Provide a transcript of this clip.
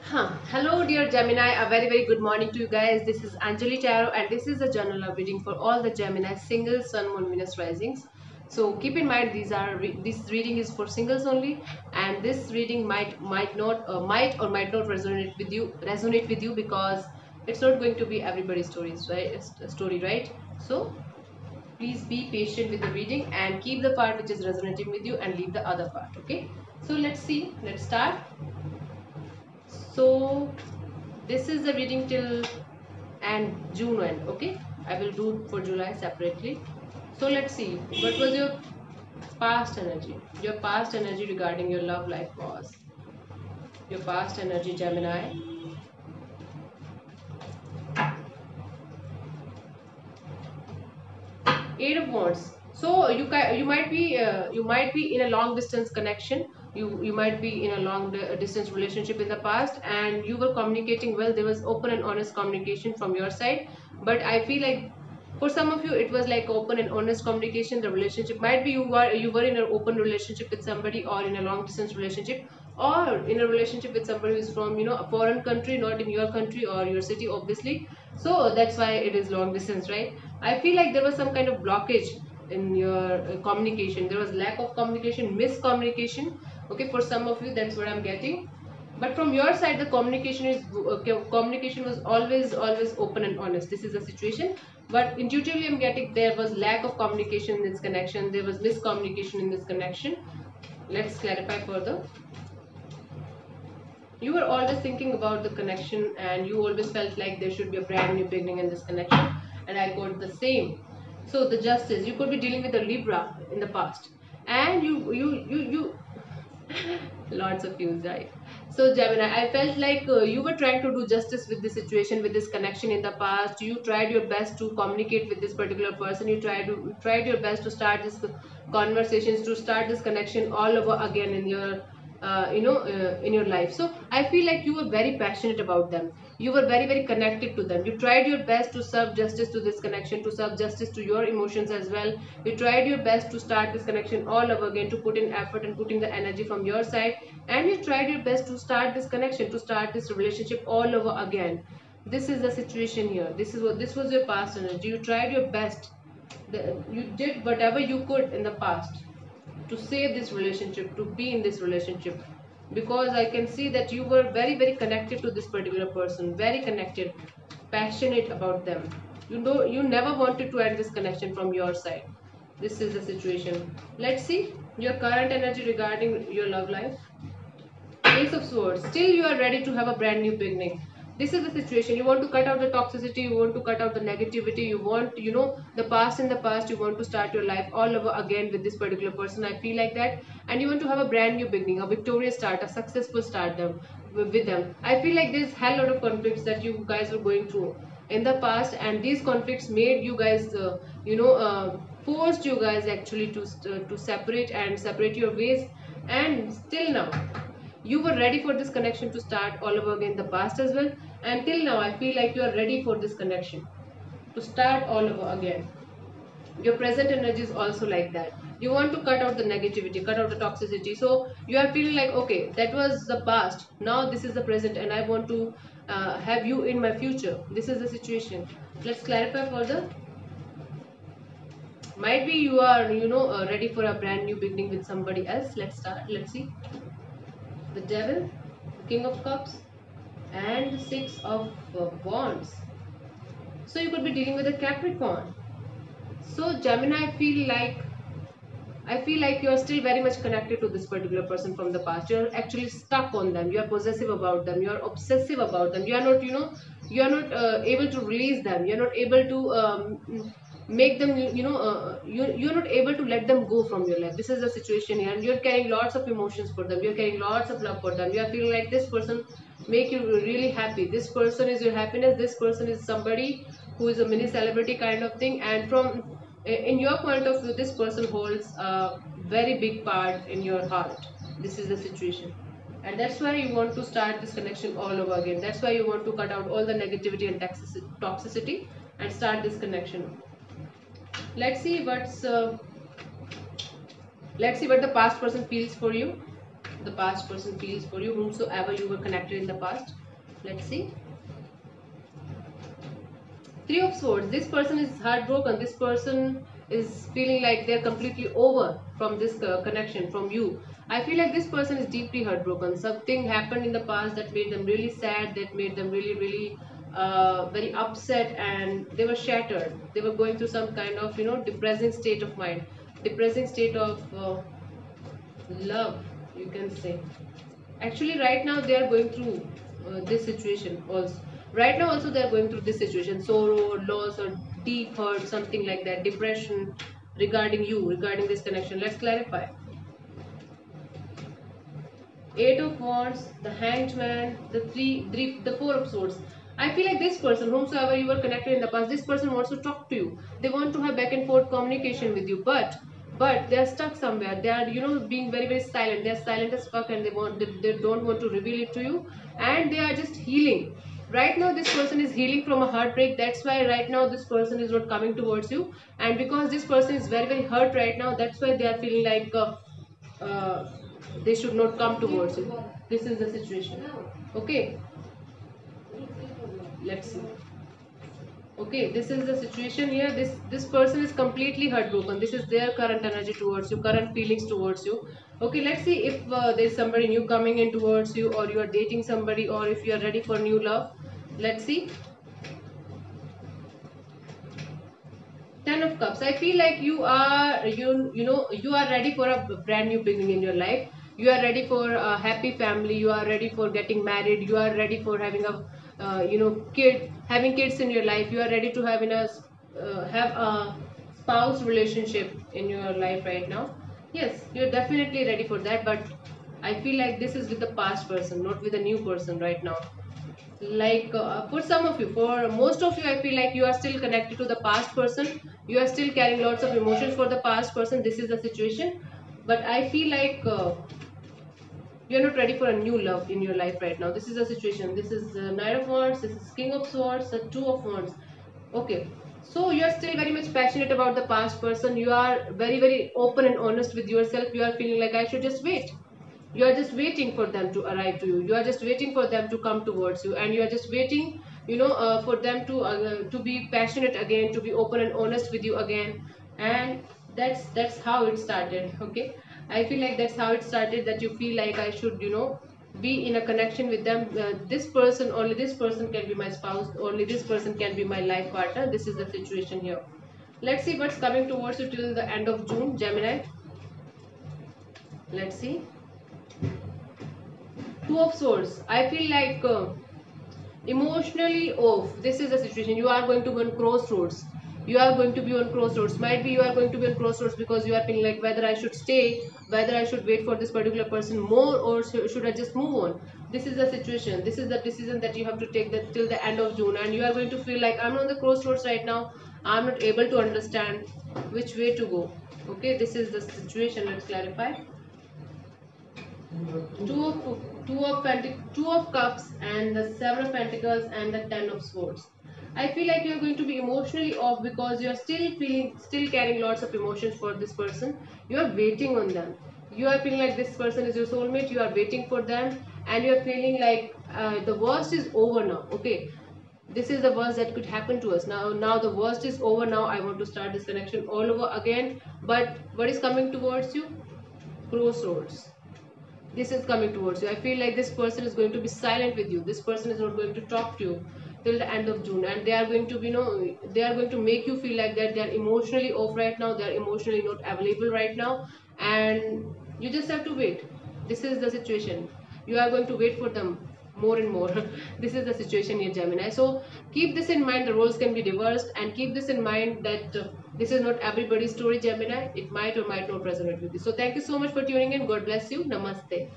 Hello, dear Gemini. A very good morning to you guys. This is Anjali Tarot, and this is a general love reading for all the Gemini single Sun, Moon, Venus risings. So keep in mind this reading is for singles only, and this reading might not resonate with you because it's not going to be everybody's story, right? So please be patient with the reading and keep the part which is resonating with you and leave the other part. Okay. So let's see. Let's start. So this is the reading till and June end. Okay, I will do for July separately. So let's see what was your past energy. Your past energy regarding your love life was. Your past energy, Gemini. Eight of Wands. So you might be in a long distance connection. You might be in a distance relationship in the past, and you were communicating well. There was open and honest communication from your side, but I feel like for some of you it was like open and honest communication. The relationship might be you were in an open relationship with somebody, or in a long distance relationship, or in a relationship with somebody who is from a foreign country, not in your country or your city, obviously. So that's why it is long distance, right? I feel like there was some kind of blockage in your communication. There was lack of communication, miscommunication. Okay, for some of you, that's what I'm getting. But from your side, the communication was always open and honest. This is the situation. But intuitively, I'm getting there was lack of communication in this connection. There was miscommunication in this connection. Let's clarify further. You were always thinking about the connection, and you always felt like there should be a brand new beginning in this connection, and I got the same. So the justice, you could be dealing with a Libra in the past, and you lots of views, right? So Gemini, I felt like you were trying to do justice with this situation, with this connection in the past. You tried your best to communicate with this particular person. You tried your best to start this conversations, to start this connection all over again in your in your life. So I feel like you were very passionate about them. You were very connected to them. You tried your best to serve justice to this connection, to serve justice to your emotions as well. You tried your best to start this connection all over again, to put in effort and putting the energy from your side, and you tried your best to start this connection, to start this relationship all over again. This is the situation here. This was your past energy. You tried your best. You did whatever you could in the past to save this relationship, to be in this relationship, because I can see that you were very connected to this particular person, very connected, passionate about them. You never wanted to end this connection from your side. This is the situation. Let's see your current energy regarding your love life. Ace of Swords. Still you are ready to have a brand new beginning. This is the situation. You want to cut out the toxicity, you want to cut out the negativity, you want, the past in the past, you want to start your life all over again with this particular person. I feel like that. And you want to have a brand new beginning, a victorious start, a successful start with them. I feel like there's a hell lot of conflicts that you guys were going through in the past, and these conflicts made you guys, forced you guys actually to separate your ways. And still now you were ready for this connection to start all over again in the past as well. Until now I feel like you are ready for this connection to start all over again. Your present energy is also like that. You want to cut out the negativity, cut out the toxicity. So you are feeling like, okay, that was the past, now this is the present, and I want to have you in my future. This is the situation. Let's clarify further. Might be you are ready for a brand new beginning with somebody else. Let's see. The Devil, the King of Cups, and the Six of Wands. So you could be dealing with a Capricorn. So Gemini, I feel like you are still very much connected to this particular person from the past. You are actually stuck on them. You are possessive about them. You are obsessive about them. You are not, you are not able to release them. You are not able to make them, you're not able to let them go from your life. This is the situation here, and you're carrying lots of emotions for them. You're carrying lots of love for them. You are feeling like this person make you really happy. This person is your happiness. This person is somebody who is a mini celebrity kind of thing, and from in your point of view, this person holds a very big part in your heart. This is the situation, and that's why you want to start this connection all over again. That's why you want to cut out all the negativity and toxicity and start this connection. Let's see what the past person feels for you. the past person feels for you, whomsoever you were connected in the past. Let's see. Three of Swords. This person is heartbroken. This person is feeling like they're completely over from this connection from you. I feel like this person is deeply heartbroken. Something happened in the past that made them really sad, that made them really very upset, and they were shattered. They were going through some kind of, depressing state of mind, depressing state of love, you can say. Actually, right now they are going through this situation also. Right now also they are going through this situation, sorrow, loss, or deep hurt, something like that, depression regarding you, regarding this connection. Let's clarify. Eight of Wands, the Hanged Man, the Four of Swords. I feel like this person, whomsoever you were connected in the past, this person wants to talk to you. They want to have back and forth communication with you, but they are stuck somewhere. They are, being very silent. They are silent as fuck, and they don't want to reveal it to you, and they are just healing. Right now, this person is healing from a heartbreak. That's why right now this person is not coming towards you, and because this person is very hurt right now, that's why they are feeling like. Uh, they should not come towards you. This is the situation. Okay, let's see. Okay, this is the situation here. This person is completely heartbroken. This is their current energy towards you, current feelings towards you. Okay, let's see if there's somebody new coming in towards you, or you are dating somebody, or if you are ready for new love. Let's see. Ten of Cups. I feel like you are ready for a brand new beginning in your life. You are ready for a happy family. You are ready for getting married. You are ready for having a having kids in your life. You are ready to have a spouse relationship in your life right now. Yes, you are definitely ready for that. But I feel like this is with the past person, not with a new person right now. Like for some of you, for most of you, I feel like you are still connected to the past person. You are still carrying lots of emotions for the past person. This is the situation. But I feel like you're not ready for a new love in your life right now. This is the situation. This is Knight of Wands, this is King of Swords, the Two of Wands. Okay, so you are still very much passionate about the past person. You are very open and honest with yourself. You are feeling like I should just wait. You are just waiting for them to arrive to you. You are just waiting for them to come towards you, and you are just waiting, for them to be passionate again, to be open and honest with you again. And that's how it started. Okay, I feel like that's how it started, that you feel like I should, be in a connection with them. This person, only this person can be my spouse, only this person can be my life partner. This is the situation here. Let's see what's coming towards you till the end of June, Gemini. Let's see. Two of Swords. I feel like emotionally off. This is the situation. You are going to be on crossroads. You are going to be on crossroads. Might be you are going to be on crossroads because you are feeling like whether I should stay, whether I should wait for this particular person more, or should I just move on. This is the situation. This is the decision that you have to take that till the end of June, and you are going to feel like I'm on the crossroads right now. I'm not able to understand which way to go. Okay, this is the situation. Let's clarify. Two of Cups, and the Seven of Pentacles, and the Ten of Swords. I feel like you're going to be emotionally off because you're still carrying lots of emotions for this person. You are waiting on them. You are feeling like this person is your soulmate. You are waiting for them, and you are feeling like the worst is over now. Okay, this is the worst that could happen to us. Now the worst is over. Now I want to start this connection all over again. But what is coming towards you? Crossroads. This is coming towards you. I feel like this person is going to be silent with you. This person is not going to talk to you till the end of June, and they are going to be, they are going to make you feel like that they are emotionally off right now. They are emotionally not available right now, and you just have to wait. This is the situation. You are going to wait for them more and more. This is the situation here, Gemini. So keep this in mind. The roles can be reversed, and keep this in mind that this is not everybody's story, Gemini. It might or might not resonate with you. So thank you so much for tuning in. God bless you. Namaste.